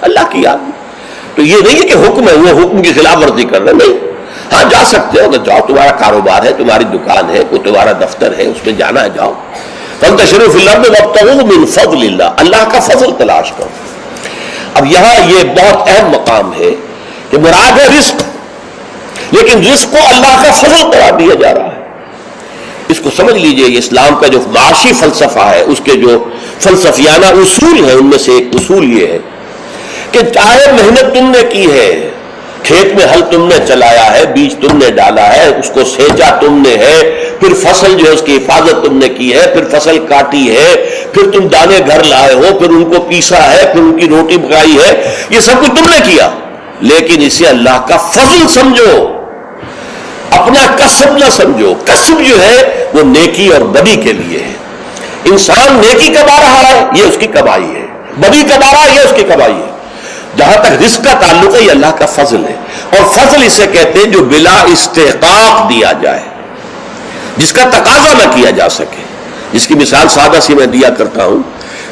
اللہ کی یاد میں. تو یہ نہیں ہے کہ حکم ہے وہ حکم کی خلاف ورزی کر رہے, نہیں. ہاں جا سکتے ہو کہ جاؤ, تمہارا کاروبار ہے, تمہاری دکان ہے, کوئی تمہارا دفتر ہے, اس میں جانا ہے جاؤ. فانتشروا فی الارض وابتغوا من فضل اللہ, اللہ کا فضل تلاش کرو. اب یہاں یہ بہت اہم مقام ہے کہ مراد ہے رزق, لیکن رزق کو اللہ کا فضل قرار دیا جا رہا ہے. اس کو سمجھ لیجئے, یہ اسلام کا جو معاشی فلسفہ ہے, اس کے جو فلسفیانہ اصول ہیں, ان میں سے ایک اصول یہ ہے کہ چاہے محنت تم نے کی ہے, کھیت میں ہل تم نے چلایا ہے, بیج تم نے ڈالا ہے, اس کو سینچا تم نے ہے, پھر فصل جو ہے اس کی حفاظت تم نے کی ہے, پھر فصل کاٹی ہے, پھر تم دانے گھر لائے ہو, پھر ان کو پیسا ہے, پھر ان کی روٹی پکائی ہے, یہ سب کچھ تم نے کیا, لیکن اسے اللہ کا فضل سمجھو, اپنا کسب نہ سمجھو. کسب جو ہے وہ نیکی اور بدی کے لیے ہے. انسان نیکی کما رہا ہے, یہ اس کی کمائی ہے, بدی کما رہا ہے, یہ اس کی کمائی ہے. جہاں تک رزق کا تعلق ہے, یہ اللہ کا فضل ہے, اور فضل اسے کہتے ہیں جو بلا استحقاق دیا جائے, جس کا تقاضا نہ کیا جا سکے. جس کی مثال سادہ سی میں دیا کرتا ہوں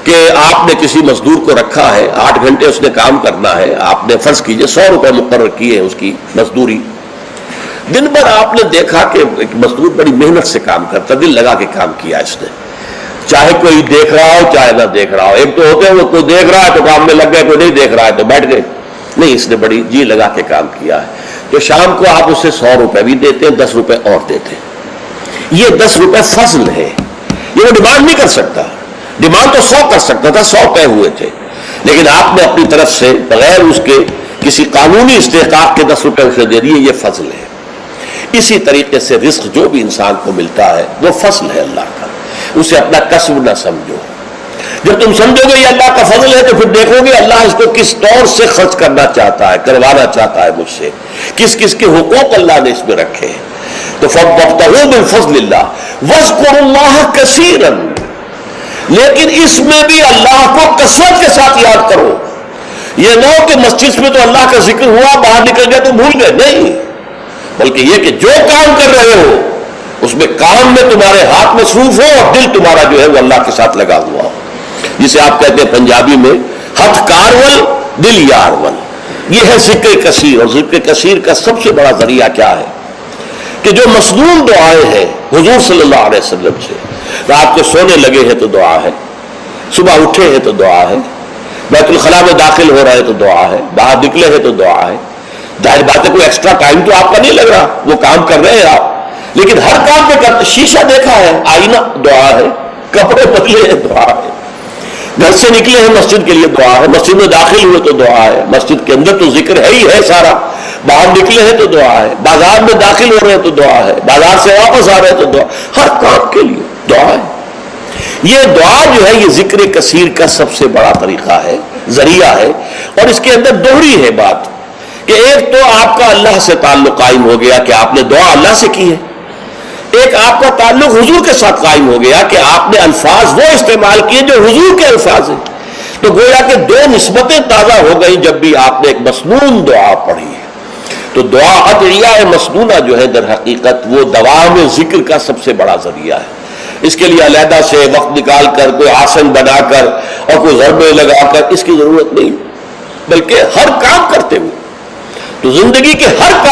کہ آپ نے کسی مزدور کو رکھا ہے, 8 گھنٹے اس نے کام کرنا ہے, آپ نے فرض کیجئے 100 روپے مقرر کیے ہیں اس کی مزدوری. دن بھر آپ نے دیکھا کہ ایک مزدور بڑی محنت سے کام کرتا, دل لگا کے کام کیا اس نے, چاہے کوئی دیکھ رہا ہو چاہے نہ دیکھ رہا ہو. ایک تو ہوتے ہیں وہ کوئی دیکھ رہا ہے تو کام میں لگ گئے, کوئی نہیں دیکھ رہا ہے تو بیٹھ گئے. نہیں, اس نے بڑی جی لگا کے کام کیا ہے. تو شام کو آپ اسے 100 روپے بھی دیتے ہیں, 10 روپے اور دیتے ہیں. یہ 10 روپے فضل ہے, یہ وہ ڈیمانڈ نہیں کر سکتا. ڈیمانڈ تو 100 کر سکتا تھا, 100 طے ہوئے تھے, لیکن آپ نے اپنی طرف سے بغیر اس کے کسی قانونی استحقاق کے 10 روپے اسے دے دیے, یہ فضل ہے. اسی طریقے سے رزق جو بھی انسان کو ملتا ہے وہ فضل ہے اللہ کا, اسے اپنا کسب نہ سمجھو. جب تم سمجھو گے یہ اللہ کا فضل ہے تو پھر دیکھو گے اللہ اس کو کس طور سے خرچ کرنا چاہتا ہے, کروانا چاہتا ہے مجھ سے, کس کس کے حقوق اللہ نے اس میں رکھے ہیں. تو فَابْتَغُوا مِن فَضْلِ اللَّهِ وَاذْكُرُوا اللَّهَ كَثِيرًا, لیکن اس میں بھی اللہ کو کثرت کے ساتھ یاد کرو. یہ نہ ہو کہ مسجد میں تو اللہ کا ذکر ہوا, باہر نکل گیا تو بھول گئے, نہیں, بلکہ یہ کہ جو کام کر رہے ہو اس میں کام میں تمہارے ہاتھ مصروف ہو اور دل تمہارا جو ہے وہ اللہ کے ساتھ لگا ہوا ہو. جسے آپ کہتے ہیں پنجابی میں ہتھ کارول دل یارول. یہ ہے ذکر کثیر, اور ذکر کثیر کا سب سے بڑا ذریعہ کیا ہے کہ جو مصنون دعائیں ہیں حضور صلی اللہ علیہ وسلم سے, رات کو سونے لگے ہیں تو دعا ہے, صبح اٹھے ہیں تو دعا ہے, بیت الخلاء میں داخل ہو رہے ہیں تو دعا ہے, باہر نکلے ہیں تو دعا ہے. ظاہر بات ہے کوئی ایکسٹرا ٹائم تو آپ کا نہیں لگ رہا, وہ کام کر رہے ہیں آپ, لیکن ہر کام پہ کرتے. شیشہ دیکھا ہے, آئینہ دعا ہے, کپڑے بدلے ہیں دعا ہے, گھر سے نکلے ہیں مسجد کے لیے دعا ہے, مسجد میں داخل ہوئے تو دعا ہے, مسجد کے اندر تو ذکر ہے ہی ہے سارا, باہر نکلے ہیں تو دعا ہے, بازار میں داخل ہو رہے ہیں تو دعا ہے, بازار سے واپس آ رہے ہیں تو دعا, ہر کام کے لیے دعا ہے. یہ دعا جو ہے یہ ذکر کثیر کا سب سے بڑا طریقہ ہے, ذریعہ ہے, اور اس کے اندر دوہری ہے بات کہ ایک تو آپ کا اللہ سے تعلق قائم ہو گیا کہ آپ نے دعا اللہ سے کی ہے, ایک آپ کا تعلق حضور کے ساتھ قائم ہو گیا کہ آپ نے الفاظ وہ استعمال کیے جو حضور کے الفاظ ہیں. تو گویا کہ 2 نسبتیں تازہ ہو گئی جب بھی آپ نے ایک مسنون دعا پڑھی ہے. تو دعا ادعیہ مسنونہ جو ہے در حقیقت وہ دوام ذکر کا سب سے بڑا ذریعہ ہے. اس کے لیے علیحدہ سے وقت نکال کر کوئی آسن بنا کر اور کوئی ضربے لگا کر اس کی ضرورت نہیں, بلکہ ہر کام کرتے ہوئے, تو زندگی کے ہر کام